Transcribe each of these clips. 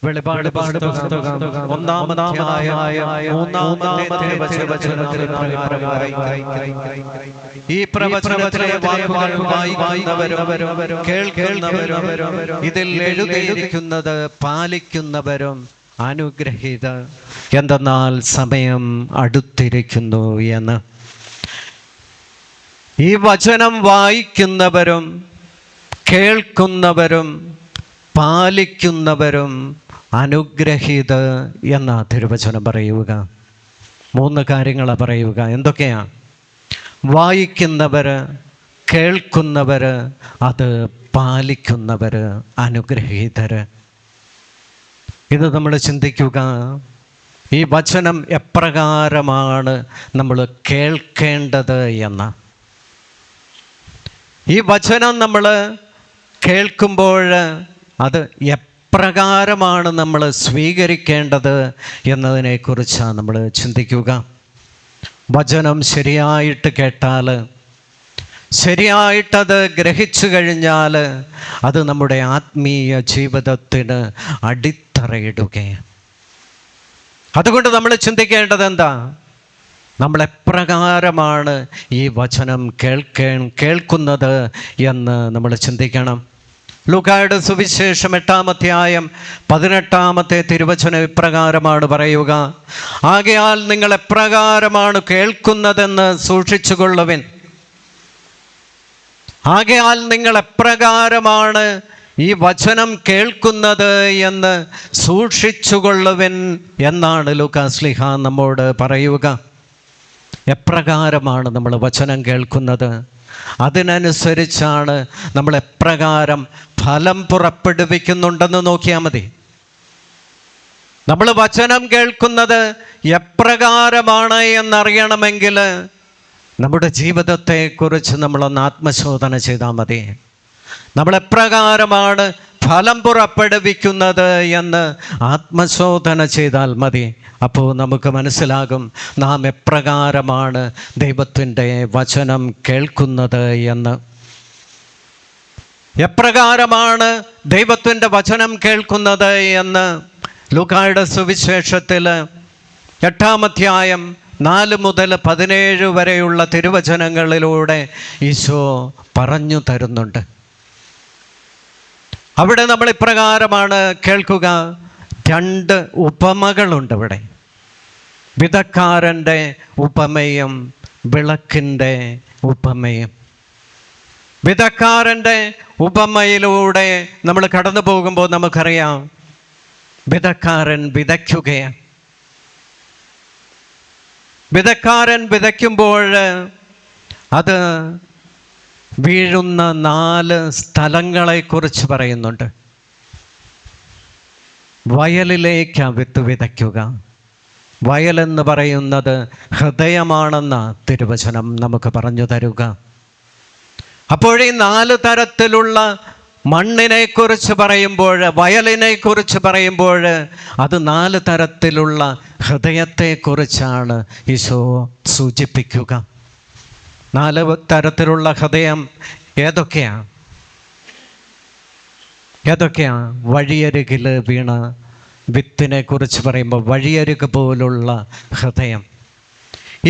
വെളിപാട് പുസ്തകം 1-ാം അധ്യായം 3-ാമത്തെ വചനത്തിൽ ഈ പ്രവചനത്തിലെ വാക്കുകൾ വായിക്കുന്നവരും കേൾക്കുന്നവരും ഇതിൽ എഴുതിയിരിക്കുന്നത് പാലിക്കുന്നവരും അനുഗ്രഹീതർ, എന്തെന്നാൽ സമയം അടുത്തിരിക്കുന്നു എന്ന്. ഈ വചനം വായിക്കുന്നവരും കേൾക്കുന്നവരും പാലിക്കുന്നവരും അനുഗ്രഹീതർ എന്ന തിരുവചനം പറയുക. 3 കാര്യങ്ങളാണ് പറയുക. എന്തൊക്കെയാ? വായിക്കുന്നവർ, കേൾക്കുന്നവർ, അത് പാലിക്കുന്നവർ, അനുഗ്രഹീതർ. ഇത് നമ്മൾ ചിന്തിക്കുക. ഈ വചനം എപ്രകാരമാണ് നമ്മൾ കേൾക്കേണ്ടത് എന്ന്. ഈ വചനം നമ്മൾ കേൾക്കുമ്പോൾ അത് എപ്രകാരമാണ് നമ്മൾ സ്വീകരിക്കേണ്ടത് എന്നതിനെക്കുറിച്ചാണ് നമ്മൾ ചിന്തിക്കുക. വചനം ശരിയായിട്ട് കേട്ടാൽ, ശരിയായിട്ടത് ഗ്രഹിച്ചു കഴിഞ്ഞാൽ അത് നമ്മുടെ ആത്മീയ ജീവിതത്തിന് അടിത്തറയിടുകയാണ്. അതുകൊണ്ട് നമ്മൾ ചിന്തിക്കേണ്ടത് എന്താ? നമ്മൾ എപ്രകാരമാണ് ഈ വചനം കേൾക്കുന്നത് എന്ന് നമ്മൾ ചിന്തിക്കണം. ലൂക്കായുടെ സുവിശേഷം 8-ാം അധ്യായം 18-ാമത്തെ തിരുവചനം ഇപ്രകാരമാണ് പറയുക: ആകയാൽ നിങ്ങൾ എപ്രകാരമാണ് കേൾക്കുന്നതെന്ന് സൂക്ഷിച്ചുകൊള്ളുവിൻ. ആകയാൽ നിങ്ങൾ എപ്രകാരമാണ് ഈ വചനം കേൾക്കുന്നത് എന്ന് സൂക്ഷിച്ചുകൊള്ളുവിൻ എന്നാണ് ലൂക്കാശ്ലീഹ നമ്മോട് പറയുക. എപ്രകാരമാണ് നമ്മൾ വചനം കേൾക്കുന്നത്, അതിനനുസരിച്ചാണ് നമ്മൾ എപ്രകാരം ഫലം പുറപ്പെടുവിക്കുന്നുണ്ടെന്ന് നോക്കിയാൽ മതി. നമ്മൾ വചനം കേൾക്കുന്നത് എപ്രകാരമാണ് എന്നറിയണമെങ്കിൽ നമ്മുടെ ജീവിതത്തെക്കുറിച്ച് നമ്മളൊന്ന് ആത്മശോധന ചെയ്താൽ മതി. നമ്മൾ എപ്രകാരമാണ് ഫലം പുറപ്പെടുവിക്കുന്നത് എന്ന് ആത്മശോധന ചെയ്താൽ മതി. അപ്പോൾ നമുക്ക് മനസ്സിലാകും നാം എപ്രകാരമാണ് ദൈവത്തിൻ്റെ വചനം കേൾക്കുന്നത് എന്ന്. എപ്രകാരമാണ് ദൈവത്തിൻ്റെ വചനം കേൾക്കുന്നത് എന്ന് ലൂക്കായുടെ സുവിശേഷത്തിൽ 8-ാം അധ്യായം 4 മുതൽ 17 വരെയുള്ള തിരുവചനങ്ങളിലൂടെ ഈശോ പറഞ്ഞു തരുന്നുണ്ട്. അവിടെ നമ്മൾ ഇപ്രകാരമാണ് കേൾക്കുക. 2 ഉപമകളുണ്ട് ഇവിടെ. വിതക്കാരൻ്റെ ഉപമയും വിളക്കിൻ്റെ ഉപമയും. വിതക്കാരൻ്റെ ഉപമയിലൂടെ നമ്മൾ കടന്നു പോകുമ്പോൾ നമുക്കറിയാം, വിതക്കാരൻ വിതയ്ക്കുകയാണ്. വിതക്കാരൻ വിതയ്ക്കുമ്പോൾ അത് വീഴുന്ന 4 സ്ഥലങ്ങളെക്കുറിച്ച് പറയുന്നുണ്ട്. വയലിലേക്കാണ് വിത്ത് വിതയ്ക്കുക. വയലെന്ന് പറയുന്നത് ഹൃദയമാണെന്ന തിരുവചനം നമുക്ക് പറഞ്ഞു തരുക. അപ്പോൾ ഈ 4 തരത്തിലുള്ള മണ്ണിനെക്കുറിച്ച് പറയുമ്പോൾ, വയലിനെക്കുറിച്ച് പറയുമ്പോൾ അത് 4 തരത്തിലുള്ള ഹൃദയത്തെക്കുറിച്ചാണ് ഈശോ സൂചിപ്പിക്കുക. 4 തരത്തിലുള്ള ഹൃദയം ഏതൊക്കെയാണ്? വഴിയരികിൽ വീണ വിത്തിനെ കുറിച്ച് പറയുമ്പോൾ വഴിയരിക് പോലുള്ള ഹൃദയം.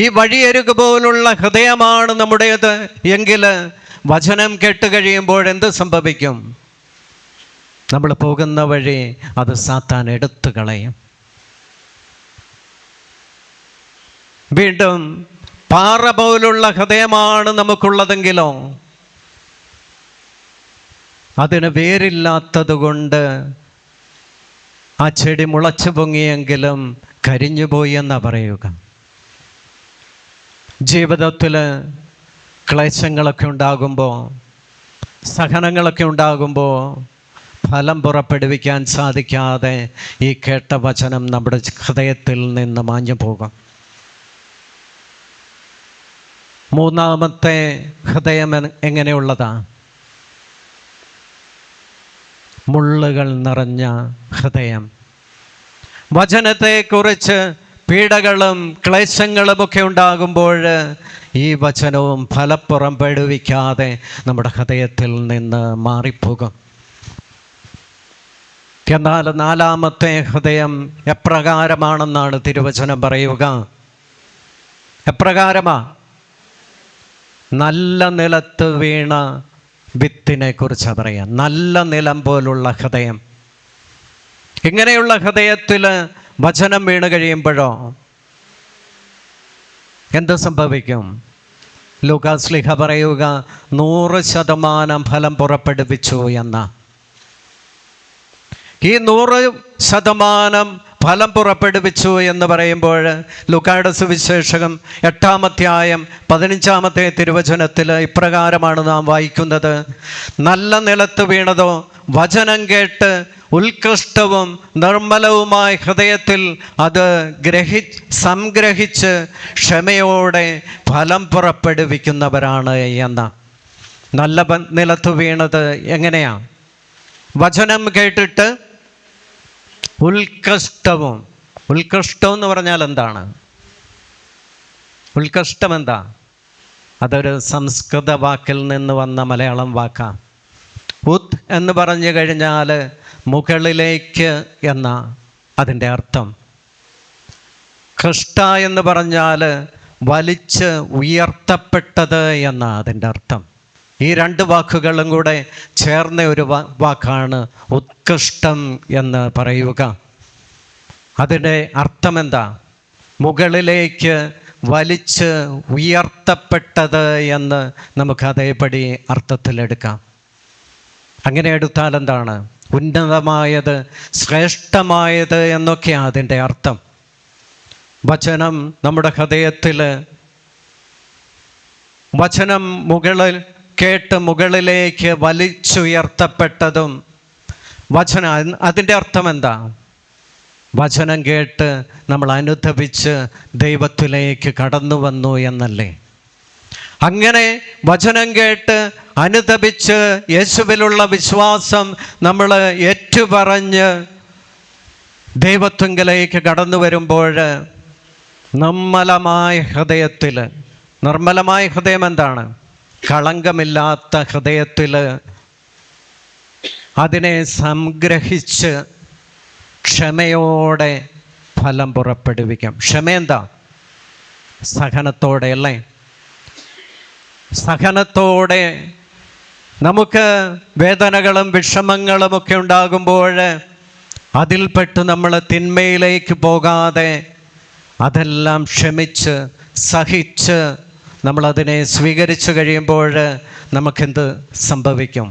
ഈ വഴിയരിക് പോലുള്ള ഹൃദയമാണ് നമ്മുടേത് എങ്കിൽ വചനം കേട്ട് കഴിയുമ്പോൾ എന്ത് സംഭവിക്കും? നമ്മൾ പോകുന്ന വഴി അത് സാത്താൻ എടുത്തു കളയും. വീണ്ടും പാറ പോലുള്ള ഹൃദയമാണ് നമുക്കുള്ളതെങ്കിലോ അതിന് വേരില്ലാത്തത് കൊണ്ട് ആ ചെടി മുളച്ചു പൊങ്ങിയെങ്കിലും കരിഞ്ഞുപോയി എന്നാ പറയുക. ജീവിതത്തിൽ ക്ലേശങ്ങളൊക്കെ ഉണ്ടാകുമ്പോൾ, സഹനങ്ങളൊക്കെ ഉണ്ടാകുമ്പോൾ ഫലം പുറപ്പെടുവിക്കാൻ സാധിക്കാതെ ഈ കേട്ട വചനം നമ്മുടെ ഹൃദയത്തിൽ നിന്ന് മാഞ്ഞു പോകും. 3-ാമത്തെ ഹൃദയം എങ്ങനെയുള്ളതാ? മുള്ളുകൾ നിറഞ്ഞ ഹൃദയം. വചനത്തെക്കുറിച്ച് പീഡകളും ക്ലേശങ്ങളുമൊക്കെ ഉണ്ടാകുമ്പോൾ ഈ വചനവും ഫലപ്പുറപ്പെടുവിക്കാതെ നമ്മുടെ ഹൃദയത്തിൽ നിന്ന് മാറിപ്പോകും. എന്നാൽ നാലാമത്തെ ഹൃദയം എപ്രകാരമാണെന്നാണ് തിരുവചനം പറയുക? എപ്രകാരമാ? നല്ല നിലത്ത് വീണ വിത്തിനെ കുറിച്ച് പറയാം. നല്ല നിലം പോലുള്ള ഹൃദയം. ഇങ്ങനെയുള്ള ഹൃദയത്തിൽ വചനം വീണ് കഴിയുമ്പോഴോ എന്ത് സംഭവിക്കും? ലൂക്കാസ്ലീഹ പറയുക 100% ഫലം പുറപ്പെടുവിച്ചു എന്ന. ഈ 100% ഫലം പുറപ്പെടുവിച്ചു എന്ന് പറയുമ്പോൾ ലൂക്കായുടെ സുവിശേഷം 8-ാം അധ്യായം 15-ാമത്തെ തിരുവചനത്തിൽ ഇപ്രകാരമാണ് നാം വായിക്കുന്നത്: നല്ല നിലത്ത് വീണതോ വചനം കേട്ട് ഉത്കൃഷ്ടവും നിർമ്മലവുമായ ഹൃദയത്തിൽ അത് സംഗ്രഹിച്ച് ക്ഷമയോടെ ഫലം പുറപ്പെടുവിക്കുന്നവരാണ് എന്ന. നല്ല നിലത്ത് വീണത് എങ്ങനെയാ? വചനം കേട്ടിട്ട് ഉത്കൃഷ്ടവും. ഉത്കൃഷ്ടം എന്ന് പറഞ്ഞാൽ എന്താണ്? ഉത്കൃഷ്ടം എന്താ? അതൊരു സംസ്കൃത വാക്കിൽ നിന്ന് വന്ന മലയാളം വാക്കാ. ഉത് എന്ന് പറഞ്ഞു കഴിഞ്ഞാൽ മുകളിലേക്ക് എന്ന അതിൻ്റെ അർത്ഥം. കൃഷ്ട എന്ന് പറഞ്ഞാൽ വലിച്ച് ഉയർത്തപ്പെട്ടത് എന്ന അതിൻ്റെ അർത്ഥം. ഈ രണ്ട് വാക്കുകളും കൂടെ ചേർന്ന ഒരു വാക്കാണ് ഉത്കൃഷ്ടം എന്ന് പറയുക. അതിൻ്റെ അർത്ഥം എന്താ? മുകളിലേക്ക് വലിച്ച് ഉയർത്തപ്പെട്ടത് എന്ന് നമുക്ക് അതേപടി അർത്ഥത്തിലെടുക്കാം. അങ്ങനെ എടുത്താൽ എന്താണ്? ഉന്നതമായത്, ശ്രേഷ്ഠമായത് എന്നൊക്കെയാണ് അതിൻ്റെ അർത്ഥം. വചനം നമ്മുടെ ഹൃദയത്തിൽ, വചനം കേട്ട് മുകളിലേക്ക് വലിച്ചുയർത്തപ്പെട്ടതും. വചനം അതിൻ്റെ അർത്ഥം എന്താ? വചനം കേട്ട് നമ്മൾ അനുതപിച്ച് ദൈവത്തിലേക്ക് കടന്നു വന്നു എന്നല്ലേ? അങ്ങനെ വചനം കേട്ട് അനുതപിച്ച് യേശുവിലുള്ള വിശ്വാസം നമ്മൾ ഏറ്റുപറഞ്ഞ് ദൈവത്വങ്കിലേക്ക് കടന്നു വരുമ്പോൾ നിർമ്മലമായ ഹൃദയത്തിൽ, നിർമ്മലമായ ഹൃദയം എന്താണ്? കളങ്കമില്ലാത്ത ഹൃദയത്തിൽ അതിനെ സംഗ്രഹിച്ച് ക്ഷമയോടെ ഫലം പുറപ്പെടുവിക്കാം. ക്ഷമ എന്താ? സഹനത്തോടെ അല്ലേ? സഹനത്തോടെ നമുക്ക് വേദനകളും വിഷമങ്ങളും ഒക്കെ ഉണ്ടാകുമ്പോൾ അതിൽപ്പെട്ട് നമ്മൾ തിന്മയിലേക്ക് പോകാതെ അതെല്ലാം ക്ഷമിച്ച് സഹിച്ച് നമ്മളതിനെ സ്വീകരിച്ചു കഴിയുമ്പോൾ നമുക്കെന്ത് സംഭവിക്കും?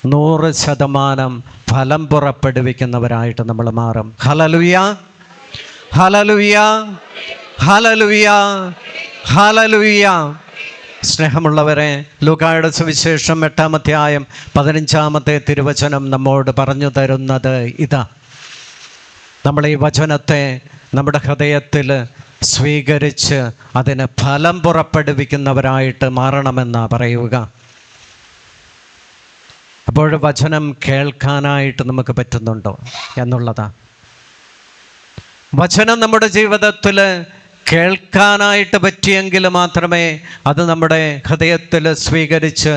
100% ഫലം പുറപ്പെടുവിക്കുന്നവരായിട്ട് നമ്മൾ മാറും. Hallelujah, hallelujah, hallelujah, hallelujah. സ്നേഹമുള്ളവരെ, ലൂക്കായുടെ സുവിശേഷം 8-ാം അധ്യായം 15-ാമത്തെ തിരുവചനം നമ്മോട് പറഞ്ഞു തരുന്നത് ഇതാ. നമ്മൾ ഈ വചനത്തെ നമ്മുടെ ഹൃദയത്തിൽ സ്വീകരിച്ച് അതിന് ഫലം പുറപ്പെടുവിക്കുന്നവരായിട്ട് മാറണമെന്നാണ് പറയുക. അപ്പോൾ വചനം കേൾക്കാനായിട്ട് നമുക്ക് പറ്റുന്നുണ്ടോ എന്നുള്ളതാണ്. വചനം നമ്മുടെ ജീവിതത്തിൽ കേൾക്കാനായിട്ട് പറ്റിയെങ്കിൽ മാത്രമേ അത് നമ്മുടെ ഹൃദയത്തിൽ സ്വീകരിച്ച്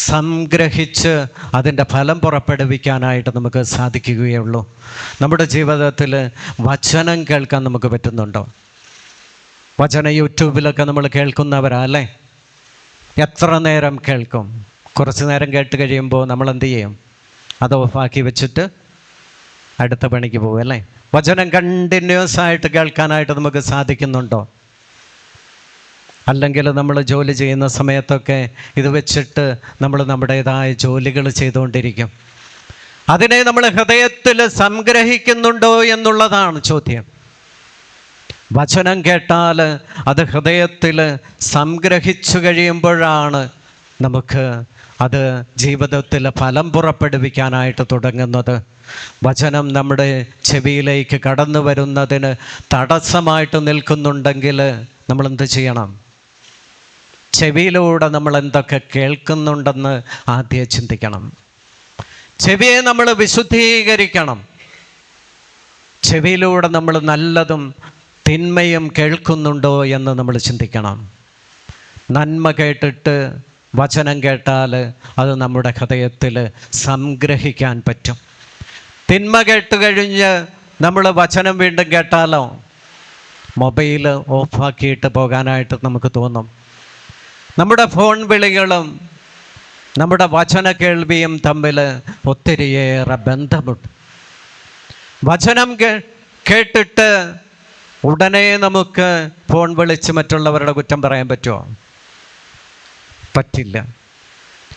സംഗ്രഹിച്ച് അതിൻ്റെ ഫലം പുറപ്പെടുവിക്കാനായിട്ട് നമുക്ക് സാധിക്കുകയുള്ളൂ. നമ്മുടെ ജീവിതത്തിൽ വചനം കേൾക്കാൻ നമുക്ക് പറ്റുന്നുണ്ടോ? വചന യൂട്യൂബിലൊക്കെ നമ്മൾ കേൾക്കുന്നവരാ അല്ലേ? എത്ര നേരം കേൾക്കും? കുറച്ച് നേരം കേട്ട് കഴിയുമ്പോൾ നമ്മൾ എന്ത് ചെയ്യും? അത് ഓഫാക്കി വെച്ചിട്ട് അടുത്ത പണിക്ക് പോകും അല്ലേ? വചനം കണ്ടിന്യൂസ് ആയിട്ട് കേൾക്കാനായിട്ട് നമുക്ക് സാധിക്കുന്നുണ്ടോ? അല്ലെങ്കിൽ നമ്മൾ ജോലി ചെയ്യുന്ന സമയത്തൊക്കെ ഇത് വെച്ചിട്ട് നമ്മൾ നമ്മുടേതായ ജോലികൾ ചെയ്തുകൊണ്ടിരിക്കും. അതിനെ നമ്മൾ ഹൃദയത്തിൽ സംഗ്രഹിക്കുന്നുണ്ടോ എന്നുള്ളതാണ് ചോദ്യം. വചനം കേട്ടാൽ അത് ഹൃദയത്തിൽ സംഗ്രഹിച്ചു കഴിയുമ്പോഴാണ് നമുക്ക് അത് ജീവിതത്തിൽ ഫലം പുറപ്പെടുവിക്കാനായിട്ട് തുടങ്ങുന്നത്. വചനം നമ്മുടെ ചെവിയിലേക്ക് കടന്നു വരുന്നതിന് തടസ്സമായിട്ട് നിൽക്കുന്നുണ്ടെങ്കിൽ നമ്മൾ എന്ത് ചെയ്യണം? ചെവിയിലൂടെ നമ്മൾ എന്തൊക്കെ കേൾക്കുന്നുണ്ടെന്ന് ആദ്യം ചിന്തിക്കണം. ചെവിയെ നമ്മൾ വിശുദ്ധീകരിക്കണം. ചെവിയിലൂടെ നമ്മൾ നല്ലതും തിന്മയും കേൾക്കുന്നുണ്ടോ എന്ന് നമ്മൾ ചിന്തിക്കണം. നന്മ കേട്ടിട്ട് വചനം കേട്ടാൽ അത് നമ്മുടെ ഹൃദയത്തിൽ സംഗ്രഹിക്കാൻ പറ്റും. തിന്മ കേട്ട് കഴിഞ്ഞ് നമ്മൾ വചനം വീണ്ടും കേട്ടാലോ മൊബൈൽ ഓഫാക്കിയിട്ട് പോകാനായിട്ട് നമുക്ക് തോന്നും. നമ്മുടെ ഫോൺ വിളികളും നമ്മുടെ വചന കേൾവിയും തമ്മിൽ ഒത്തിരിയേറെ ബന്ധമുണ്ട്. വചനം കേട്ടിട്ട് ഉടനെ നമുക്ക് ഫോൺ വിളിച്ച് മറ്റുള്ളവരുടെ കുറ്റം പറയാൻ പറ്റുമോ? പറ്റില്ല.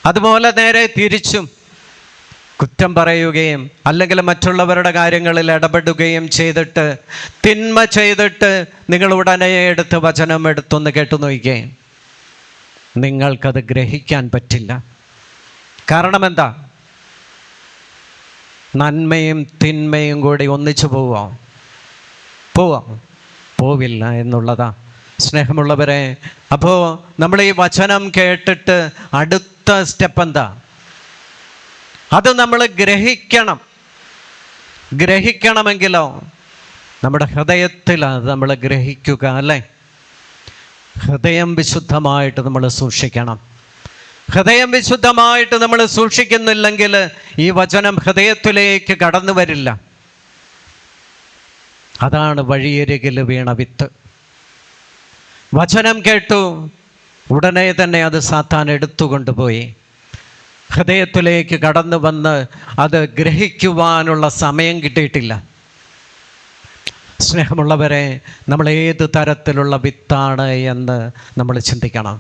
അതുപോലെ നേരെ തിരിച്ചും കുറ്റം പറയുകയും അല്ലെങ്കിൽ മറ്റുള്ളവരുടെ കാര്യങ്ങളിൽ ഇടപെടുകയും ചെയ്തിട്ട് തിന്മ ചെയ്തിട്ട് നിങ്ങൾ ഉടനെ എടുത്ത് വചനം എടുത്തൊന്ന് കേട്ടു നോക്കിയേ, നിങ്ങൾക്കത് ഗ്രഹിക്കാൻ പറ്റില്ല. കാരണം എന്താ? നന്മയും തിന്മയും കൂടി ഒന്നിച്ചു പോവില്ല എന്നുള്ളതാ സ്നേഹമുള്ളവരെ. അപ്പോൾ നമ്മൾ ഈ വചനം കേട്ടിട്ട് അടുത്ത സ്റ്റെപ്പ് എന്താ? അത് നമ്മൾ ഗ്രഹിക്കണമെങ്കിലോ നമ്മുടെ ഹൃദയത്തിൽ അത് നമ്മൾ ഗ്രഹിക്കുക, അല്ലേ? ഹൃദയം വിശുദ്ധമായിട്ട് നമ്മൾ സൂക്ഷിക്കണം. ഹൃദയം വിശുദ്ധമായിട്ട് നമ്മൾ സൂക്ഷിക്കുന്നില്ലെങ്കിൽ ഈ വചനം ഹൃദയത്തിലേക്ക് കടന്നു വരില്ല. അതാണ് വഴിയരികിൽ വീണ വിത്ത്. വചനം കേട്ടു, ഉടനെ തന്നെ അത് സാത്താൻ എടുത്തുകൊണ്ടുപോയി. ഹൃദയത്തിലേക്ക് കടന്നു വന്ന് അത് ഗ്രഹിക്കുവാനുള്ള സമയം കിട്ടിയിട്ടില്ല. സ്നേഹമുള്ളവരെ, നമ്മൾ ഏത് തരത്തിലുള്ള വിത്താണ് എന്ന് നമ്മൾ ചിന്തിക്കണം.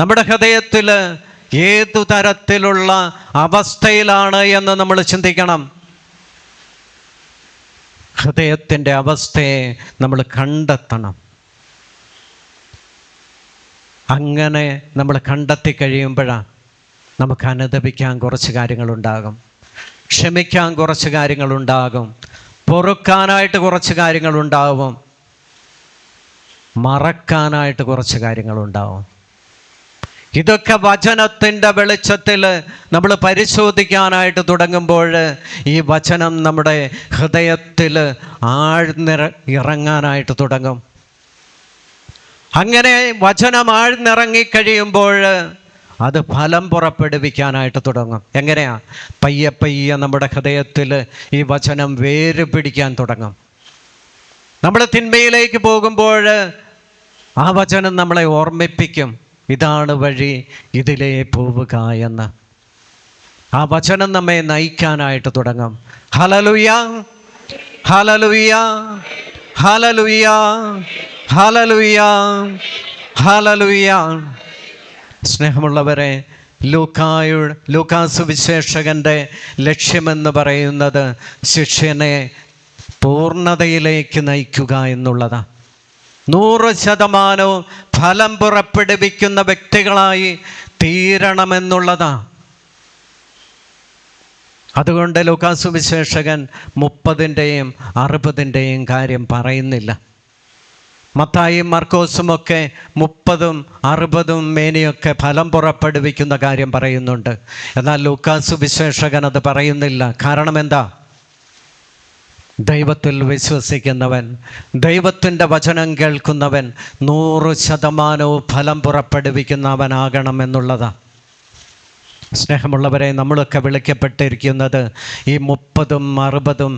നമ്മുടെ ഹൃദയത്തിൽ ഏതു തരത്തിലുള്ള അവസ്ഥയിലാണ് എന്ന് നമ്മൾ ചിന്തിക്കണം. ഹൃദയത്തിൻ്റെ അവസ്ഥയെ നമ്മൾ കണ്ടെത്തണം. അങ്ങനെ നമ്മൾ കണ്ടെത്തി കഴിയുമ്പോഴാണ് നമുക്ക് അനുദപിക്കാൻ കുറച്ച് കാര്യങ്ങളുണ്ടാകും, ക്ഷമിക്കാൻ കുറച്ച് കാര്യങ്ങളുണ്ടാകും, പൊറുക്കാനായിട്ട് കുറച്ച് കാര്യങ്ങളുണ്ടാവും, മറക്കാനായിട്ട് കുറച്ച് കാര്യങ്ങളുണ്ടാവും. ഇതൊക്കെ വചനത്തിൻ്റെ വെളിച്ചത്തിൽ നമ്മൾ പരിശോധിക്കാനായിട്ട് തുടങ്ങുമ്പോൾ ഈ വചനം നമ്മുടെ ഹൃദയത്തിൽ ഇറങ്ങാനായിട്ട് തുടങ്ങും. അങ്ങനെ വചനം ആഴ്ന്നിറങ്ങിക്കഴിയുമ്പോൾ അത് ഫലം പുറപ്പെടുവിക്കാനായിട്ട് തുടങ്ങും. എങ്ങനെയാ? പയ്യെ നമ്മുടെ ഹൃദയത്തിൽ ഈ വചനം വേര് പിടിക്കാൻ തുടങ്ങും. നമ്മൾ തിന്മയിലേക്ക് പോകുമ്പോൾ ആ വചനം നമ്മളെ ഓർമ്മിപ്പിക്കും, ഇതാണ് വഴി, ഇതിലേ പോവുക എന്ന്. ആ വചനം നമ്മെ നയിക്കാനായിട്ട് തുടങ്ങും. Hallelujah, hallelujah, hallelujah, hallelujah, hallelujah. സ്നേഹമുള്ളവരെ, ലൂക്കാ സുവിശേഷകൻ്റെ ലക്ഷ്യമെന്ന് പറയുന്നത് ശിഷ്യനെ പൂർണ്ണതയിലേക്ക് നയിക്കുക എന്നുള്ളതാണ്. 100% ഫലം പുറപ്പെടുവിക്കുന്ന വ്യക്തികളായി തീരണമെന്നുള്ളതാണ്. അതുകൊണ്ട് ലൂക്കാ സുവിശേഷകൻ 30-ൻ്റെയും 60-ൻ്റെയും കാര്യം പറയുന്നില്ല. മത്തായിയും മർക്കോസുമൊക്കെ 30-ഉം 60-ഉം മേനിയൊക്കെ ഫലം പുറപ്പെടുവിക്കുന്ന കാര്യം പറയുന്നുണ്ട്. എന്നാൽ ലൂക്കാ സുവിശേഷകൻ അത് പറയുന്നില്ല. കാരണം എന്താ? ദൈവത്തിൽ വിശ്വസിക്കുന്നവൻ, ദൈവത്തിൻ്റെ വചനം കേൾക്കുന്നവൻ 100% ഫലം പുറപ്പെടുവിക്കുന്നവനാകണം എന്നുള്ളതാണ്. സ്നേഹമുള്ളവരെ, നമ്മളൊക്കെ വിളിക്കപ്പെട്ടിരിക്കുന്നത് ഈ 30-ഉം 60-ഉം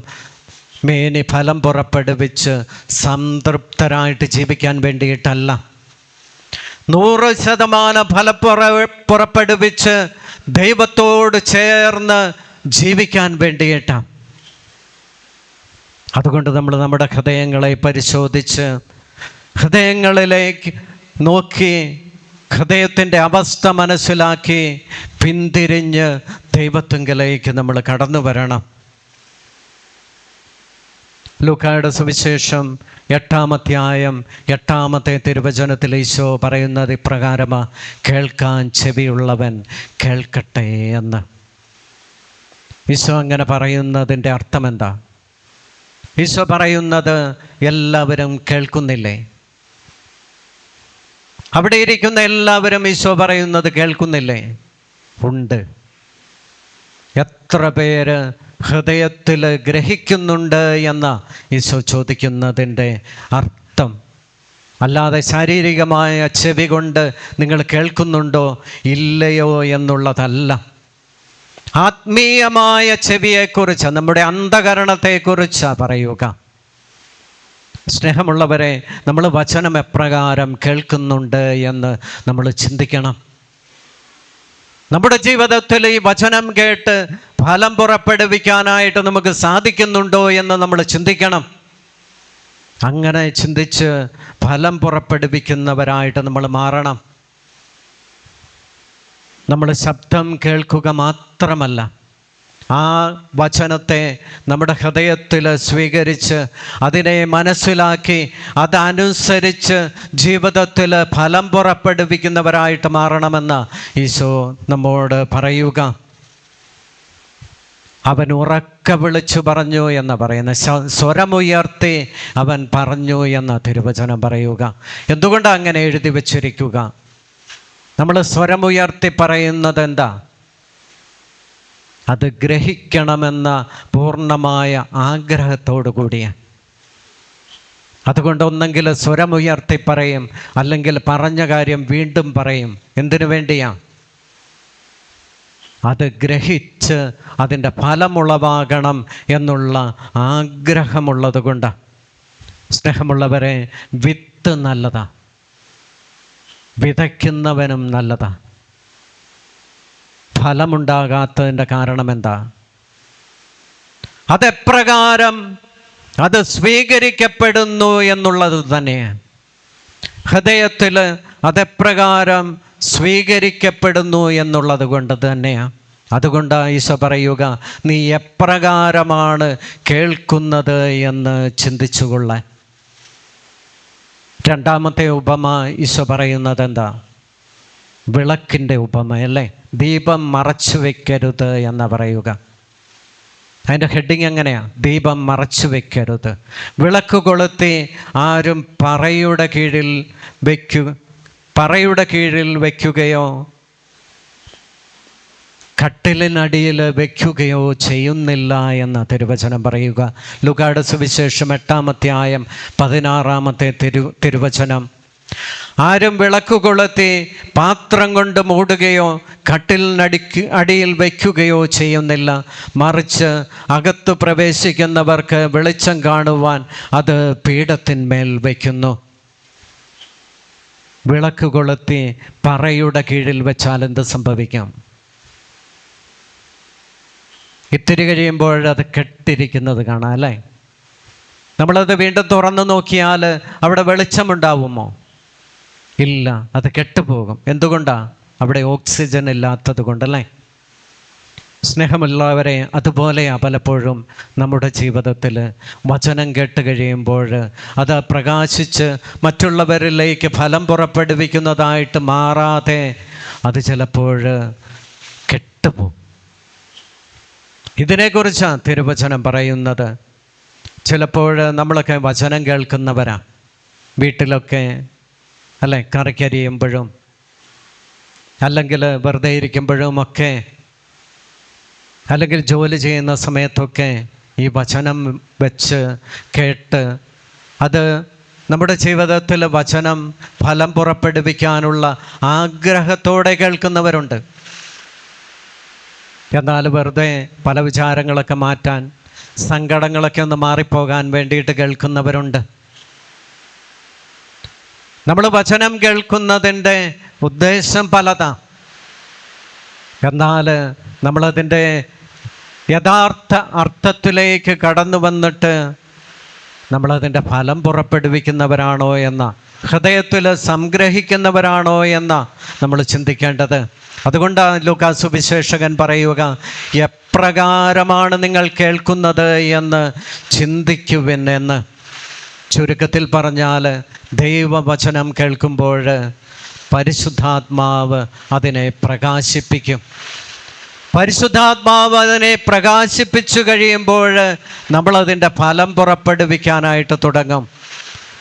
മേനി ഫലം പുറപ്പെടുവിച്ച് സംതൃപ്തരായിട്ട് ജീവിക്കാൻ വേണ്ടിയിട്ടല്ല. 100% ഫലം പുറപ്പെടുവിച്ച് ദൈവത്തോട് ചേർന്ന് ജീവിക്കാൻ വേണ്ടിയിട്ടാണ്. അതുകൊണ്ട് നമ്മൾ നമ്മുടെ ഹൃദയങ്ങളെ പരിശോധിച്ച് ഹൃദയങ്ങളിലേക്ക് നോക്കി ഹൃദയത്തിൻ്റെ അവസ്ഥ മനസ്സിലാക്കി പിന്തിരിഞ്ഞ് ദൈവത്തിങ്കലേക്ക് നമ്മൾ കടന്നു വരണം. ലൂക്കായുടെ സുവിശേഷം 8-ാം അധ്യായം 8-ാമത്തെ തിരുവചനത്തിൽ ഈശോ പറയുന്നത് ഇപ്രകാരമാണ്: കേൾക്കാൻ ചെവിയുള്ളവൻ കേൾക്കട്ടെ എന്ന്. ഈശോ അങ്ങനെ പറയുന്നതിൻ്റെ അർത്ഥം എന്താ? ഈശോ പറയുന്നത് എല്ലാവരും കേൾക്കുന്നില്ലേ? അവിടെ ഇരിക്കുന്ന എല്ലാവരും ഈശോ പറയുന്നത് കേൾക്കുന്നില്ലേ? ഉണ്ട്. എത്ര പേര് ഹൃദയത്തിൽ ഗ്രഹിക്കുന്നുണ്ട് എന്ന ഈശോ ചോദിക്കുന്നതിൻ്റെ അർത്ഥം. അല്ലാതെ ശാരീരികമായ ചെവി കൊണ്ട് നിങ്ങൾ കേൾക്കുന്നുണ്ടോ ഇല്ലയോ എന്നുള്ളതല്ല. ആത്മീയമായ ചെവിയെക്കുറിച്ച്, നമ്മുടെ അന്ധകരണത്തെക്കുറിച്ചാണ് പറയുക. സ്നേഹമുള്ളവരെ, നമ്മൾ വചനം എപ്രകാരം കേൾക്കുന്നുണ്ട് എന്ന് നമ്മൾ ചിന്തിക്കണം. നമ്മുടെ ജീവിതത്തിൽ ഈ വചനം കേട്ട് ഫലം പുറപ്പെടുവിക്കാനായിട്ട് നമുക്ക് സാധിക്കുന്നുണ്ടോ എന്ന് നമ്മൾ ചിന്തിക്കണം. അങ്ങനെ ചിന്തിച്ച് ഫലം പുറപ്പെടുവിക്കുന്നവരായിട്ട് നമ്മൾ മാറണം. നമ്മൾ ശബ്ദം കേൾക്കുക മാത്രമല്ല, ആ വചനത്തെ നമ്മുടെ ഹൃദയത്തിൽ സ്വീകരിച്ച് അതിനെ മനസ്സിലാക്കി അതനുസരിച്ച് ജീവിതത്തിൽ ഫലം പുറപ്പെടുവിക്കുന്നവരായിട്ട് മാറണമെന്ന് ഈശോ നമ്മോട് പറയുക. അവൻ ഉറക്കെ വിളിച്ചു പറഞ്ഞു എന്ന് പറയുന്ന, സ്വരമുയർത്തി അവൻ പറഞ്ഞു എന്ന തിരുവചനം പറയുക. എന്തുകൊണ്ടാണ് അങ്ങനെ എഴുതി വച്ചിരിക്കുക? നമ്മൾ സ്വരമുയർത്തി പറയുന്നത് എന്താ? അത് ഗ്രഹിക്കണമെന്ന പൂർണ്ണമായ ആഗ്രഹത്തോടു കൂടിയാണ്. അതുകൊണ്ട് ഒന്നെങ്കിൽ സ്വരമുയർത്തി പറയും, അല്ലെങ്കിൽ പറഞ്ഞ കാര്യം വീണ്ടും പറയും. എന്തിനു വേണ്ടിയാ? അത് ഗ്രഹിച്ച് അതിൻ്റെ ഫലമുളവാകണം എന്നുള്ള ആഗ്രഹമുള്ളത് കൊണ്ടാണ്. സ്നേഹമുള്ളവരെ, വിത്ത് നല്ലതാ, വിതയ്ക്കുന്നവനും നല്ലതാ. ഫലമുണ്ടാകാത്തതിൻ്റെ കാരണം എന്താ? അതെപ്രകാരം അത് സ്വീകരിക്കപ്പെടുന്നു എന്നുള്ളത് തന്നെയാണ്. ഹൃദയത്തിൽ അതെപ്രകാരം സ്വീകരിക്കപ്പെടുന്നു എന്നുള്ളത് കൊണ്ട് തന്നെയാണ്. അതുകൊണ്ടാണ് ഈശോ പറയുക, നീ എപ്രകാരമാണ് കേൾക്കുന്നത് എന്ന് ചിന്തിച്ചുകൊള്ളാൻ. രണ്ടാമത്തെ ഉപമ ഈശോ പറയുന്നത് എന്താ? വിളക്കിൻ്റെ ഉപമയല്ലേ? ദീപം മറച്ചു വെക്കരുത് എന്ന് പറയുക. അതിൻ്റെ ഹെഡിങ് എങ്ങനെയാ? ദീപം മറച്ചു വെക്കരുത്. വിളക്ക് കൊളുത്തി ആരും പറയുടെ കീഴിൽ വയ്ക്കുകയോ കട്ടിലിനടിയിൽ വയ്ക്കുകയോ ചെയ്യുന്നില്ല എന്ന തിരുവചനം പറയുക. ലൂക്കായുടെ സുവിശേഷം 8-ാം അധ്യായം 16-ാമത്തെ തിരുവചനം. ആരും വിളക്ക് കൊളുത്തി പാത്രം കൊണ്ട് മൂടുകയോ അടിയിൽ വയ്ക്കുകയോ ചെയ്യുന്നില്ല, മറിച്ച് അകത്ത് പ്രവേശിക്കുന്നവർക്ക് വെളിച്ചം കാണുവാൻ അത് പീഠത്തിന്മേൽ വയ്ക്കുന്നു. വിളക്ക് കൊളുത്തി പറയുടെ കീഴിൽ വെച്ചാൽ എന്ത് സംഭവിക്കാം? ഇത്തിരി കഴിയുമ്പോൾ അത് കെട്ടിരിക്കുന്നത് കാണാം അല്ലേ? നമ്മളത് വീണ്ടും തുറന്നു നോക്കിയാൽ അവിടെ വെളിച്ചമുണ്ടാവുമോ? ഇല്ല, അത് കെട്ടുപോകും. എന്തുകൊണ്ടാണ്? അവിടെ ഓക്സിജൻ ഇല്ലാത്തത് കൊണ്ടല്ലേ? സ്നേഹമുള്ളവരെ, അതുപോലെയാണ് പലപ്പോഴും നമ്മുടെ ജീവിതത്തിൽ വചനം കേട്ട് കഴിയുമ്പോൾ അത് പ്രകാശിച്ച് മറ്റുള്ളവരിലേക്ക് ഫലം പുറപ്പെടുവിക്കുന്നതായിട്ട് മാറാതെ അത് ചിലപ്പോൾ കെട്ടുപോകും. ഇതിനെക്കുറിച്ചാണ് തിരുവചനം പറയുന്നത്. ചിലപ്പോൾ നമ്മളൊക്കെ വചനം കേൾക്കുന്നവരാ, വീട്ടിലൊക്കെ അല്ലേ, കറിക്കരിയുമ്പോഴും അല്ലെങ്കിൽ വെറുതെ ഇരിക്കുമ്പോഴും ഒക്കെ, അല്ലെങ്കിൽ ജോലി ചെയ്യുന്ന സമയത്തൊക്കെ ഈ വചനം വെച്ച് കേട്ട് അത് നമ്മുടെ ജീവിതത്തിൽ വചനം ഫലം പുറപ്പെടുവിക്കാനുള്ള ആഗ്രഹത്തോടെ കേൾക്കുന്നവരുണ്ട്. എന്നാൽ വെറുതെ പല വിചാരങ്ങളൊക്കെ മാറ്റാൻ, സങ്കടങ്ങളൊക്കെ ഒന്ന് മാറിപ്പോകാൻ വേണ്ടിയിട്ട് കേൾക്കുന്നവരുണ്ട്. നമ്മൾ വചനം കേൾക്കുന്നതിൻ്റെ ഉദ്ദേശം പലതാണ്. എന്നാൽ നമ്മളതിൻ്റെ യഥാർത്ഥ അർത്ഥത്തിലേക്ക് കടന്നു വന്നിട്ട് നമ്മളതിൻ്റെ ഫലം പുറപ്പെടുവിക്കുന്നവരാണോ എന്ന, ഹൃദയത്തിൽ സംഗ്രഹിക്കുന്നവരാണോ എന്ന നമ്മൾ ചിന്തിക്കേണ്ടത്. അതുകൊണ്ടാണ് ലൂക്കാ സുവിശേഷകൻ പറയുക, എപ്രകാരമാണ് നിങ്ങൾ കേൾക്കുന്നത് എന്ന് ചിന്തിക്കുവിൻ എന്ന്. ചുരുക്കത്തിൽ പറഞ്ഞാൽ, ദൈവവചനം കേൾക്കുമ്പോൾ പരിശുദ്ധാത്മാവ് അതിനെ പ്രകാശിപ്പിക്കും. പരിശുദ്ധാത്മാവ് അതിനെ പ്രകാശിപ്പിച്ചു കഴിയുമ്പോൾ നമ്മളതിൻ്റെ ഫലം പുറപ്പെടുവിക്കാനായിട്ട് തുടങ്ങും.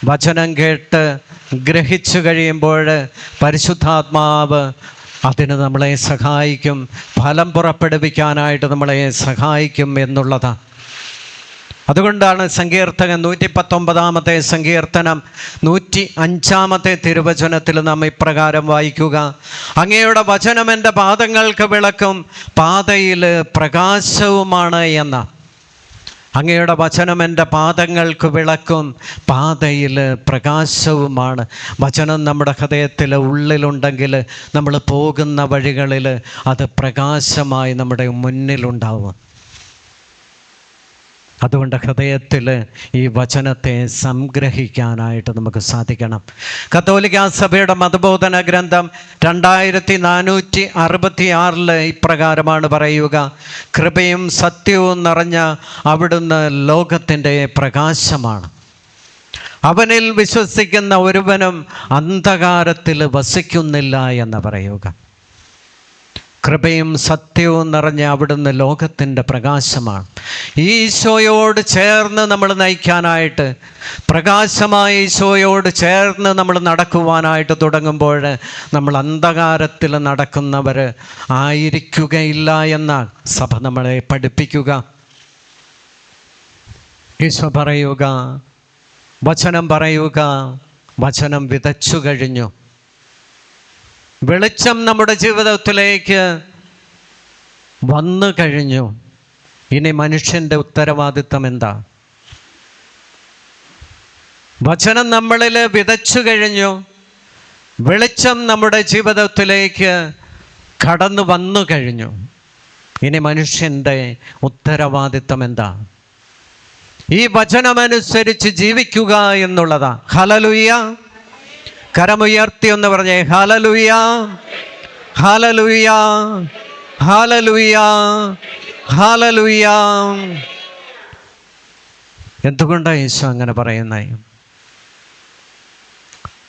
വചനം കേട്ട് ഗ്രഹിച്ചു കഴിയുമ്പോൾ പരിശുദ്ധാത്മാവ് അതിന് നമ്മളെ സഹായിക്കും, ഫലം പുറപ്പെടുവിക്കാനായിട്ട് നമ്മളെ സഹായിക്കും എന്നുള്ളതാണ്. അതുകൊണ്ടാണ് സങ്കീർത്തകൻ 119 സങ്കീർത്തനം 105 തിരുവചനത്തിൽ നാം ഇപ്രകാരം വായിക്കുക: അങ്ങയുടെ വചനം എൻ്റെ പാദങ്ങൾക്ക് വിളക്കും പാതയിൽ പ്രകാശവുമാണ് എന്ന. അങ്ങയുടെ വചനം എൻ്റെ പാദങ്ങൾക്ക് വിളക്കും പാതയിൽ പ്രകാശവുമാണ്. വചനം നമ്മുടെ ഹൃദയത്തിൽ ഉള്ളിലുണ്ടെങ്കിൽ നമ്മൾ പോകുന്ന വഴികളിൽ അത് പ്രകാശമായി നമ്മുടെ മുന്നിലുണ്ടാവും. അതുകൊണ്ട് ഹൃദയത്തിൽ ഈ വചനത്തെ സംഗ്രഹിക്കാനായിട്ട് നമുക്ക് സാധിക്കണം. കത്തോലിക്കാ സഭയുടെ മതബോധന ഗ്രന്ഥം 2466 ഇപ്രകാരമാണ് പറയുക: കൃപയും സത്യവും നിറഞ്ഞ അവിടുന്ന് ലോകത്തിൻ്റെ പ്രകാശമാണ്. അവനിൽ വിശ്വസിക്കുന്ന ഒരുവനും അന്ധകാരത്തിൽ വസിക്കുന്നില്ല എന്ന് പറയുക. കൃപയും സത്യവും നിറഞ്ഞ അവിടുന്ന് ലോകത്തിൻ്റെ പ്രകാശമാണ്. ഈശോയോട് ചേർന്ന് നമ്മൾ നയിക്കാനായിട്ട്, പ്രകാശമായ ഈശോയോട് ചേർന്ന് നമ്മൾ നടക്കുവാനായിട്ട് തുടങ്ങുമ്പോൾ നമ്മൾ അന്ധകാരത്തിൽ നടക്കുന്നവർ ആയിരിക്കുകയില്ല എന്ന സഭ നമ്മളെ പഠിപ്പിക്കുക. ഈശോ പറയുക, വചനം പറയുക, വചനം വിതച്ചു കഴിഞ്ഞു. വെളിച്ചം നമ്മുടെ ജീവിതത്തിലേക്ക് വന്നു കഴിഞ്ഞു. ഇനി മനുഷ്യൻ്റെ ഉത്തരവാദിത്തം എന്താ? വചനം നമ്മളിൽ വിതച്ചു കഴിഞ്ഞു. വെളിച്ചം നമ്മുടെ ജീവിതത്തിലേക്ക് കടന്നു വന്നു കഴിഞ്ഞു. ഇനി മനുഷ്യൻ്റെ ഉത്തരവാദിത്തം എന്താ? ഈ വചനമനുസരിച്ച് ജീവിക്കുക എന്നുള്ളതാ. ഹല്ലേലൂയ! കരമുയർത്തി എന്ന് പറഞ്ഞേ, ഹല്ലേലൂയ, ഹല്ലേലൂയ, ഹല്ലേലൂയ, ഹല്ലേലൂയ. എന്തുകൊണ്ടാണ് യേശു അങ്ങനെ പറയുന്നത്?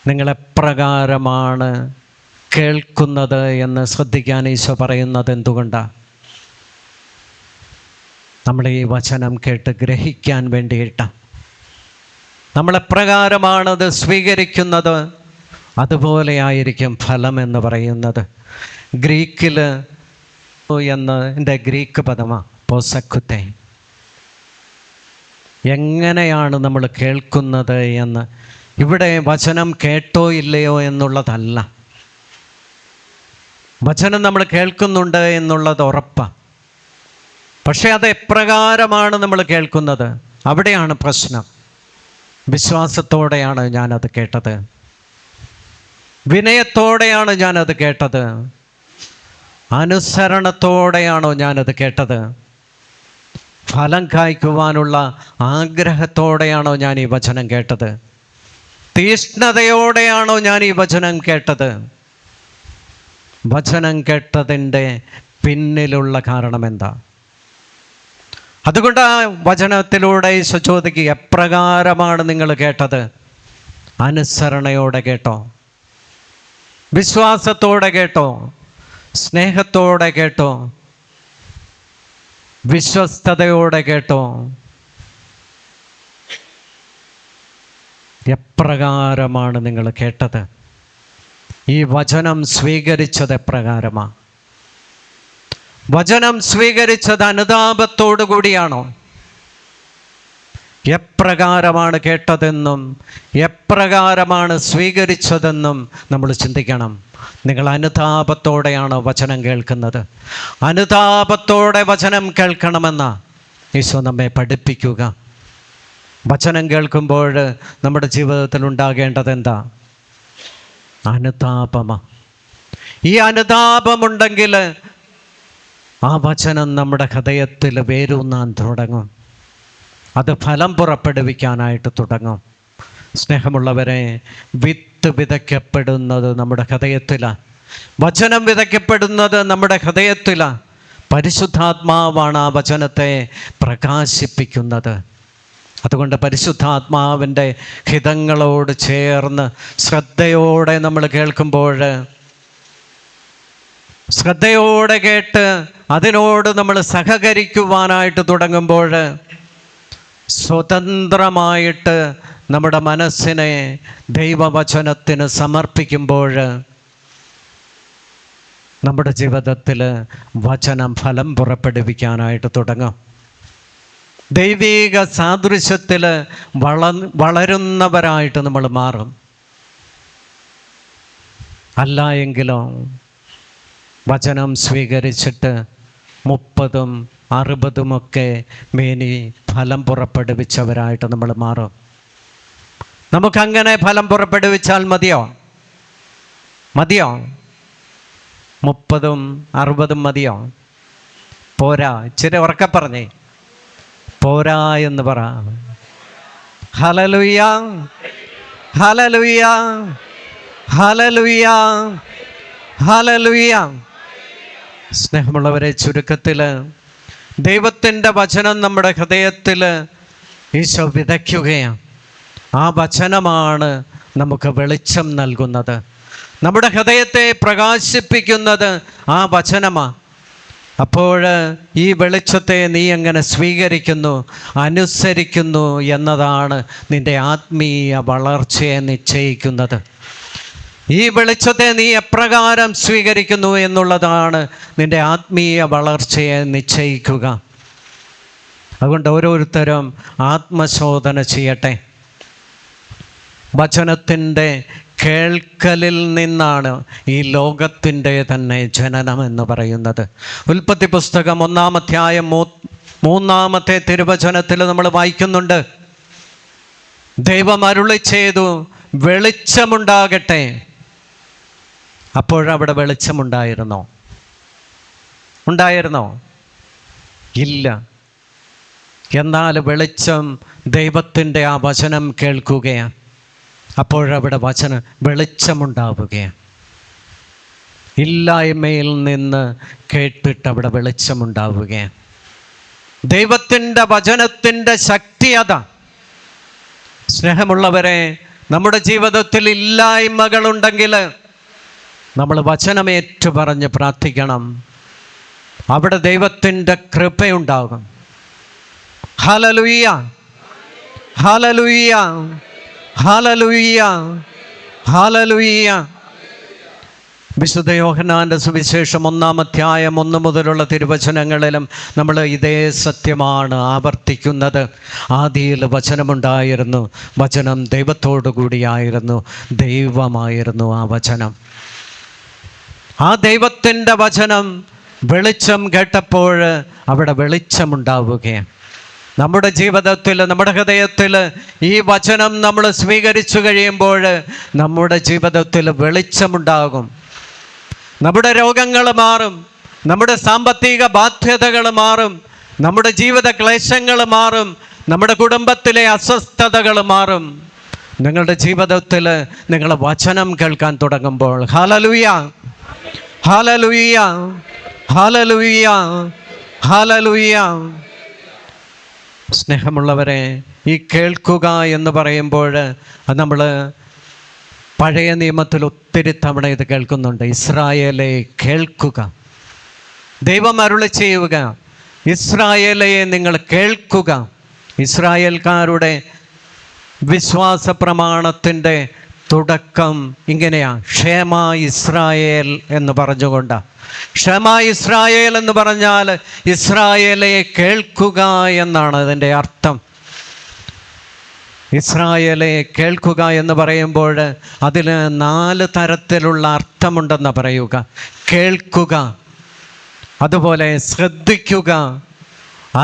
നിങ്ങളെപ്രകാരമാണ് കേൾക്കുന്നത് എന്ന് ശ്രദ്ധിക്കാൻ ഈശോ പറയുന്നത് എന്തുകൊണ്ടാണ്? നമ്മൾ ഈ വചനം കേട്ട് ഗ്രഹിക്കാൻ വേണ്ടിയിട്ടാണ്. നമ്മളെപ്രകാരമാണത് സ്വീകരിക്കുന്നത്, അതുപോലെയായിരിക്കും ഫലം എന്ന് പറയുന്നത്. ഗ്രീക്കിൽ എന്നതിൻ്റെ ഗ്രീക്ക് പദമാണ് പോസക്കുത്തെ. എങ്ങനെയാണ് നമ്മൾ കേൾക്കുന്നത് എന്ന്. ഇവിടെ വചനം കേട്ടോ ഇല്ലയോ എന്നുള്ളതല്ല, വചനം നമ്മൾ കേൾക്കുന്നുണ്ട് എന്നുള്ളത് ഉറപ്പാണ്. പക്ഷേ അത് എപ്രകാരമാണ് നമ്മൾ കേൾക്കുന്നത്, അവിടെയാണ് പ്രശ്നം. വിശ്വാസത്തോടെയാണ് ഞാനത് കേട്ടത്, വിനയത്തോടെയാണ് ഞാനത് കേട്ടത്, അനുസരണത്തോടെയാണോ ഞാനത് കേട്ടത്, ഫലം കായ്ക്കുവാനുള്ള ആഗ്രഹത്തോടെയാണോ ഞാൻ ഈ വചനം കേട്ടത്, തീഷ്ണതയോടെയാണോ ഞാൻ ഈ വചനം കേട്ടത്? വചനം കേട്ടതിൻ്റെ പിന്നിലുള്ള കാരണം എന്താ? അതുകൊണ്ട് ആ വചനത്തിലൂടെ ഈശോ ചോദിക്കുക, എപ്രകാരമാണ് നിങ്ങൾ കേട്ടത്? അനുസരണയോടെ കേട്ടോ? വിശ്വാസത്തോടെ കേട്ടോ? സ്നേഹത്തോടെ കേട്ടോ? വിശ്വസ്തയോടെ കേട്ടോ? എപ്രകാരമാണ് നിങ്ങൾ കേട്ടത്? ഈ വചനം സ്വീകരിച്ചത് എപ്രകാരമാണ്? വചനം സ്വീകരിച്ചത് അനുതാപത്തോടു കൂടിയാണോ? എപ്രകാരമാണ് കേട്ടതെന്നും എപ്രകാരമാണ് സ്വീകരിച്ചതെന്നും നമ്മൾ ചിന്തിക്കണം. നിങ്ങൾ അനുതാപത്തോടെയാണോ വചനം കേൾക്കുന്നത്? അനുതാപത്തോടെ വചനം കേൾക്കണമെന്ന ഈശോ നമ്മെ പഠിപ്പിക്കുക. വചനം കേൾക്കുമ്പോൾ നമ്മുടെ ജീവിതത്തിൽ ഉണ്ടാകേണ്ടത് എന്താ? അനുതാപമാണ്. ഈ അനുതാപമുണ്ടെങ്കിൽ ആ വചനം നമ്മുടെ ഹൃദയത്തിൽ വേരൂന്നാൻ തുടങ്ങും. അത് ഫലം പുറപ്പെടുവിക്കാനായിട്ട് തുടങ്ങും. സ്നേഹമുള്ളവരെ, വിത്ത് വിതയ്ക്കപ്പെടുന്നത് നമ്മുടെ ഹൃദയത്തിലാണ്. വചനം വിതയ്ക്കപ്പെടുന്നത് നമ്മുടെ ഹൃദയത്തിലാണ്. പരിശുദ്ധാത്മാവാണ് ആ വചനത്തെ പ്രകാശിപ്പിക്കുന്നത്. അതുകൊണ്ട് പരിശുദ്ധാത്മാവിൻ്റെ ഹിതങ്ങളോട് ചേർന്ന് ശ്രദ്ധയോടെ നമ്മൾ കേൾക്കുമ്പോൾ, ശ്രദ്ധയോടെ കേട്ട് അതിനോട് നമ്മൾ സഹകരിക്കുവാനായിട്ട് തുടങ്ങുമ്പോൾ, സ്വതന്ത്രമായിട്ട് നമ്മുടെ മനസ്സിനെ ദൈവവചനത്തിന് സമർപ്പിക്കുമ്പോൾ നമ്മുടെ ജീവിതത്തിൽ വചനം ഫലം പുറപ്പെടുവിക്കാനായിട്ട് തുടങ്ങും. ദൈവീക സാദൃശ്യത്തിൽ വളരുന്നവരായിട്ട് നമ്മൾ മാറും. അല്ല എങ്കിലോ വചനം സ്വീകരിച്ചിട്ട് 30ഉം 60ഉമൊക്കെ മേനി ഫലം പുറപ്പെടുവിച്ചവരായിട്ട് നമ്മൾ മാറും. നമുക്കങ്ങനെ ഫലം പുറപ്പെടുവിച്ചാൽ മതിയോ? 30ഉം 60ഉം മതിയോ? പോരാ. ഇച്ചിരി ഉറക്കെ പറഞ്ഞേ, പോരാ എന്ന് പറ. Hallelujah, hallelujah, hallelujah, hallelujah. സ്നേഹമുള്ളവരെ, ചുരുക്കത്തിൽ ദൈവത്തിൻ്റെ വചനം നമ്മുടെ ഹൃദയത്തിൽ ഈശോ വിതയ്ക്കുകയാണ്. ആ വചനമാണ് നമുക്ക് വെളിച്ചം നൽകുന്നത്. നമ്മുടെ ഹൃദയത്തെ പ്രകാശിപ്പിക്കുന്നത് ആ വചനമാണ്. അപ്പോൾ ഈ വെളിച്ചത്തെ നീ എങ്ങനെ സ്വീകരിക്കുന്നു, അനുസരിക്കുന്നു എന്നതാണ് നിൻ്റെ ആത്മീയ വളർച്ചയെ നിശ്ചയിക്കുന്നത്. ഈ വെളിച്ചത്തെ നീ എപ്രകാരം സ്വീകരിക്കുന്നു എന്നുള്ളതാണ് നിൻ്റെ ആത്മീയ വളർച്ചയെ നിശ്ചയിക്കുക. അതുകൊണ്ട് ഓരോരുത്തരും ആത്മശോധന ചെയ്യട്ടെ. വചനത്തിൻ്റെ കേൾക്കലിൽ നിന്നാണ് ഈ ലോകത്തിൻ്റെ തന്നെ ജനനം എന്ന് പറയുന്നത്. ഉൽപ്പത്തി പുസ്തകം 1-ാം അധ്യായം 3-ാമത്തെ തിരുവചനത്തിൽ നമ്മൾ വായിക്കുന്നുണ്ട്, ദൈവം അരുളി ചെയ്തു, വെളിച്ചമുണ്ടാകട്ടെ. അപ്പോഴവിടെ വെളിച്ചമുണ്ടായിരുന്നോ? ഉണ്ടായിരുന്നോ? ഇല്ല. എന്നാൽ വെളിച്ചം ദൈവത്തിൻ്റെ ആ വചനം കേൾക്കുകയാണ്. അപ്പോഴവിടെ വെളിച്ചമുണ്ടാവുകയാണ്. ഇല്ലായ്മയിൽ നിന്ന് കേട്ടിട്ട് അവിടെ വെളിച്ചമുണ്ടാവുകയാണ്. ദൈവത്തിൻ്റെ വചനത്തിൻ്റെ ശക്തി അതാ. സ്നേഹമുള്ളവരെ, നമ്മുടെ ജീവിതത്തിൽ ഇല്ലായ്മകളുണ്ടെങ്കിൽ നമ്മൾ വചനമേറ്റു പറഞ്ഞ് പ്രാർത്ഥിക്കണം. അവിടെ ദൈവത്തിൻ്റെ കൃപയുണ്ടാകും. Hallelujah, hallelujah, hallelujah, hallelujah. വിശുദ്ധ യോഹന്നാൻ്റെ സുവിശേഷം 1-ാം അധ്യായം 1 മുതലുള്ള തിരുവചനങ്ങളിലും നമ്മൾ ഇതേ സത്യമാണ് ആവർത്തിക്കുന്നത്. ആദിയിൽ വചനമുണ്ടായിരുന്നു, വചനം ദൈവത്തോടു കൂടിയായിരുന്നു, ദൈവമായിരുന്നു ആ വചനം. ആ ദൈവത്തിൻ്റെ വചനം വെളിച്ചം കേട്ടപ്പോൾ അവിടെ വെളിച്ചമുണ്ടാവുകയാണ്. നമ്മുടെ ജീവിതത്തിൽ, നമ്മുടെ ഹൃദയത്തിൽ ഈ വചനം നമ്മൾ സ്വീകരിച്ചു കഴിയുമ്പോൾ നമ്മുടെ ജീവിതത്തിൽ വെളിച്ചമുണ്ടാകും. നമ്മുടെ രോഗങ്ങൾ മാറും, നമ്മുടെ സാമ്പത്തിക ബാധ്യതകൾ മാറും, നമ്മുടെ ജീവിത ക്ലേശങ്ങൾ മാറും, നമ്മുടെ കുടുംബത്തിലെ അസ്വസ്ഥതകൾ മാറും. നിങ്ങളുടെ ജീവിതത്തിൽ നിങ്ങൾ വചനം കേൾക്കാൻ തുടങ്ങുമ്പോൾ ഹല്ലേലൂയ, ഹല്ലേലൂയ, ഹല്ലേലൂയ, ഹല്ലേലൂയ. സ്നേഹമുള്ളവരെ, ഈ കേൾക്കുക എന്ന് പറയുമ്പോൾ അത് നമ്മൾ പഴയ നിയമത്തിൽ ഒത്തിരി തവണ ഇത് കേൾക്കുന്നുണ്ട്. ഇസ്രായേലെ കേൾക്കുക, ദൈവം അരുളി ചെയ്യുക, ഇസ്രായേലെ നിങ്ങൾ കേൾക്കുക. ഇസ്രായേൽക്കാരുടെ വിശ്വാസ പ്രമാണത്തിൻ്റെ തുടക്കം ഇങ്ങനെയാണ്, ക്ഷേമ ഇസ്രായേൽ എന്ന് പറഞ്ഞുകൊണ്ടാണ്. ക്ഷമ ഇസ്രായേൽ എന്ന് പറഞ്ഞാൽ ഇസ്രായേലെ കേൾക്കുക എന്നാണ് അതിൻ്റെ അർത്ഥം. ഇസ്രായേലെ കേൾക്കുക എന്ന് പറയുമ്പോൾ അതിന് 4 തരത്തിലുള്ള അർത്ഥമുണ്ടെന്ന് പറയുക. കേൾക്കുക, അതുപോലെ ശ്രദ്ധിക്കുക,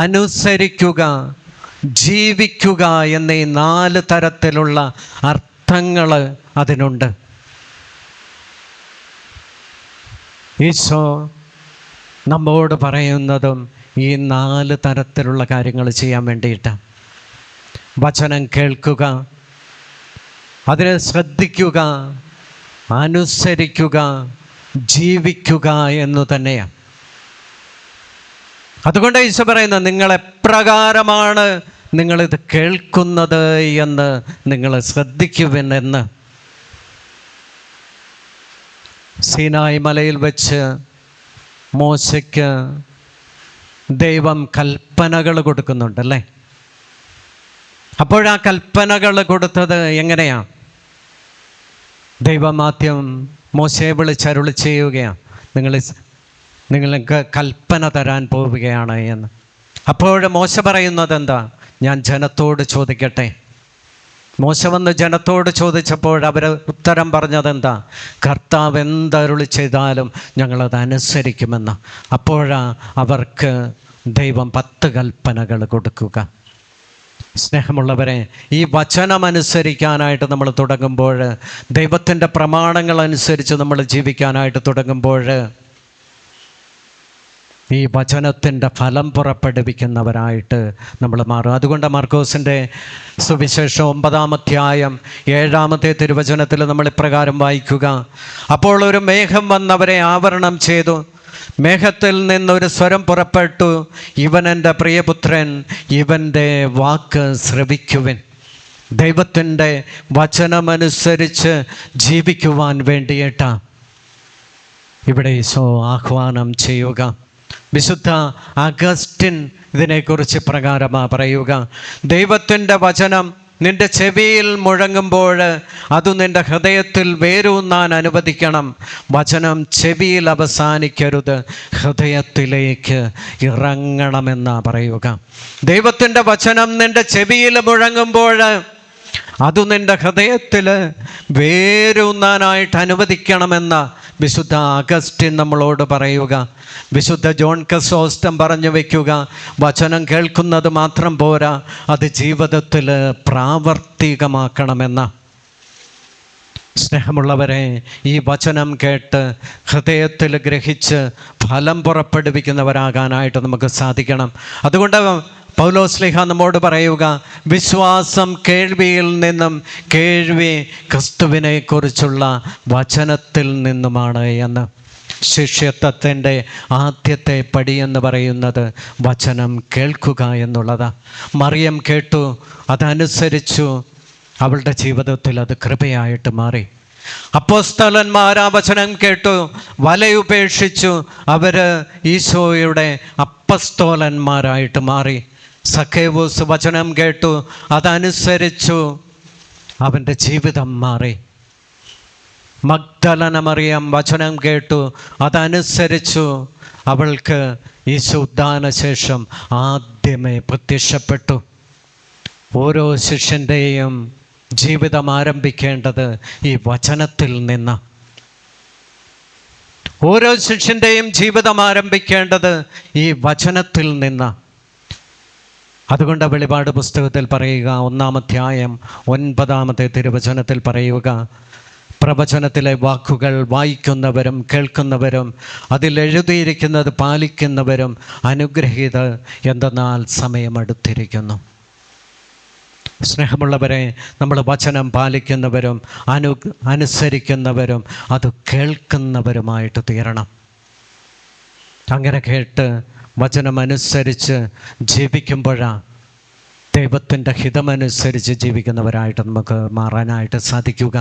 അനുസരിക്കുക, ജീവിക്കുക എന്നീ 4 തരത്തിലുള്ള അർത്ഥങ്ങൾ അതിനുണ്ട്. ഈശോ നമ്മോട് പറയുന്നതും ഈ 4 തരത്തിലുള്ള കാര്യങ്ങൾ ചെയ്യാൻ വേണ്ടിയിട്ടാണ്. വചനം കേൾക്കുക, അതിനെ ശ്രദ്ധിക്കുക, അനുസരിക്കുക, ജീവിക്കുക എന്നു തന്നെയാണ്. അതുകൊണ്ട് ഈശോ പറയുന്നത്, നിങ്ങൾ എപ്രകാരമാണ് നിങ്ങളിത് കേൾക്കുന്നത് എന്ന് നിങ്ങൾ ശ്രദ്ധിക്കുവിനെന്ന്. സീനായി മലയിൽ വെച്ച് മോശയ്ക്ക് ദൈവം കൽപ്പനകൾ കൊടുക്കുന്നുണ്ടല്ലേ. അപ്പോഴാ കൽപ്പനകൾ കൊടുത്തത് എങ്ങനെയാണ്? ദൈവം ആദ്യം മോശയെ വിളിച്ചരുളി ചെയ്യുകയാണ്, നിങ്ങൾക്ക് കൽപ്പന തരാൻ പോവുകയാണ് എന്ന്. അപ്പോൾ മോശ പറയുന്നത് എന്താ? ഞാൻ ജനത്തോട് ചോദിക്കട്ടെ. മോശ വന്ന് ജനത്തോട് ചോദിച്ചപ്പോൾ അവർ ഉത്തരം പറഞ്ഞതെന്താ? കർത്താവ് എന്തരുളി ചെയ്താലും ഞങ്ങളത് അനുസരിക്കുമെന്ന്. അപ്പോഴാ അവർക്ക് ദൈവം 10 കൽപ്പനകൾ കൊടുക്കുക. സ്നേഹമുള്ളവരെ, ഈ വചനം അനുസരിക്കാനായിട്ട് നമ്മൾ തുടങ്ങുമ്പോൾ, ദൈവത്തിൻ്റെ പ്രമാണങ്ങൾ അനുസരിച്ച് നമ്മൾ ജീവിക്കാനായിട്ട് തുടങ്ങുമ്പോൾ, ഈ വചനത്തിൻ്റെ ഫലം പുറപ്പെടുവിക്കുന്നവരായിട്ട് നമ്മൾ മാറും. അതുകൊണ്ട് മാർക്കോസിൻ്റെ സുവിശേഷം 9-ാം അധ്യായം 7-ാമത്തെ തിരുവചനത്തിൽ നമ്മൾ ഇപ്രകാരം വായിക്കുക: അപ്പോൾ ഒരു മേഘം വന്നവരെ ആവരണം ചെയ്തു. മേഘത്തിൽ നിന്നൊരു സ്വരം പുറപ്പെട്ടു: ഇവൻ എൻ്റെ പ്രിയപുത്രൻ, ഇവൻ്റെ വാക്ക് ശ്രവിക്കുവിൻ. ദൈവത്തിൻ്റെ വചനമനുസരിച്ച് ജീവിക്കുവാൻ വേണ്ടിയിട്ടാണ് ഇവിടെ ഈശോ ആഹ്വാനം ചെയ്യുക. വിശുദ്ധ അഗസ്റ്റിൻ ഇതിനെക്കുറിച്ച് പ്രകാരമാണ് പറയുക: ദൈവത്തിൻ്റെ വചനം നിൻ്റെ ചെവിയിൽ മുഴങ്ങുമ്പോൾ അത് നിൻ്റെ ഹൃദയത്തിൽ വേരൂന്നാൻ അനുവദിക്കണം. വചനം ചെവിയിൽ അവസാനിക്കരുത്, ഹൃദയത്തിലേക്ക് ഇറങ്ങണമെന്നാണ് പറയുക. ദൈവത്തിൻ്റെ വചനം നിൻ്റെ ചെവിയിൽ മുഴങ്ങുമ്പോൾ അത് നിൻ്റെ ഹൃദയത്തിൽ വേരൂന്നാനായിട്ട് അനുവദിക്കണമെന്ന വിശുദ്ധ അഗസ്റ്റിൻ നമ്മളോട് പറയുക. വിശുദ്ധ ജോൺ ക്രിസോസ്റ്റം പറഞ്ഞു വയ്ക്കുക: വചനം കേൾക്കുന്നത് മാത്രം പോരാ, അത് ജീവിതത്തിൽ പ്രാവർത്തികമാക്കണമെന്ന. സ്നേഹമുള്ളവരെ, ഈ വചനം കേട്ട് ഹൃദയത്തിൽ ഗ്രഹിച്ച് ഫലം പുറപ്പെടുവിക്കുന്നവരാകാനായിട്ട് നമുക്ക് സാധിക്കണം. അതുകൊണ്ട് പൗലോസ്ലീഹ നമ്മോട് പറയുക: വിശ്വാസം കേൾവിയിൽ നിന്നും, കേൾവി ക്രിസ്തുവിനെ കുറിച്ചുള്ള വചനത്തിൽ നിന്നുമാണ് എന്ന്. ശിഷ്യത്വത്തിൻ്റെ ആദ്യത്തെ പടിയെന്ന് പറയുന്നത് വചനം കേൾക്കുക എന്നുള്ളതാണ്. മറിയം കേട്ടു, അതനുസരിച്ചു, അവളുടെ ജീവിതത്തിൽ അത് കൃപയായിട്ട് മാറി. അപ്പോസ്തലന്മാർ ആ വചനം കേട്ടു, വലയുപേക്ഷിച്ചു, അവർ ഈശോയുടെ അപ്പസ്തോലന്മാരായിട്ട് മാറി. സഖേവൂസ് വചനം കേട്ടു, അതനുസരിച്ചു, അവൻ്റെ ജീവിതം മാറി. മഗ്ദലന മറിയം വചനം കേട്ടു, അതനുസരിച്ചു, അവൾക്ക് ഈശോ ഉദ്ധാനശേഷം ആദ്യമേ പ്രത്യക്ഷപ്പെട്ടു. ഓരോ ശിഷ്യൻ്റെയും ജീവിതം ആരംഭിക്കേണ്ടത് ഈ വചനത്തിൽ നിന്ന്. ഓരോ ശിഷ്യൻ്റെയും ജീവിതം ആരംഭിക്കേണ്ടത് ഈ വചനത്തിൽ നിന്ന്. അതുകൊണ്ട് വെളിപാട് പുസ്തകത്തിൽ പറയുക, 1-ാം അധ്യായം 9-ാമത്തെ തിരുവചനത്തിൽ പറയുക: പ്രവചനത്തിലെ വാക്കുകൾ വായിക്കുന്നവരും കേൾക്കുന്നവരും അതിലെഴുതിയിരിക്കുന്നത് പാലിക്കുന്നവരും അനുഗ്രഹീതർ, എന്തെന്നാൽ സമയമടുത്തിരിക്കുന്നു. സ്നേഹമുള്ളവരെ, നമ്മൾ വചനം പാലിക്കുന്നവരും അനുസരിക്കുന്നവരും അത് കേൾക്കുന്നവരുമായിട്ട് തീരണം. അങ്ങനെ കേട്ട് വചനമനുസരിച്ച് ജീവിക്കുമ്പോഴാണ് ദൈവത്തിൻ്റെ ഹിതമനുസരിച്ച് ജീവിക്കുന്നവരായിട്ട് നമുക്ക് മാറാനായിട്ട് സാധിക്കുക.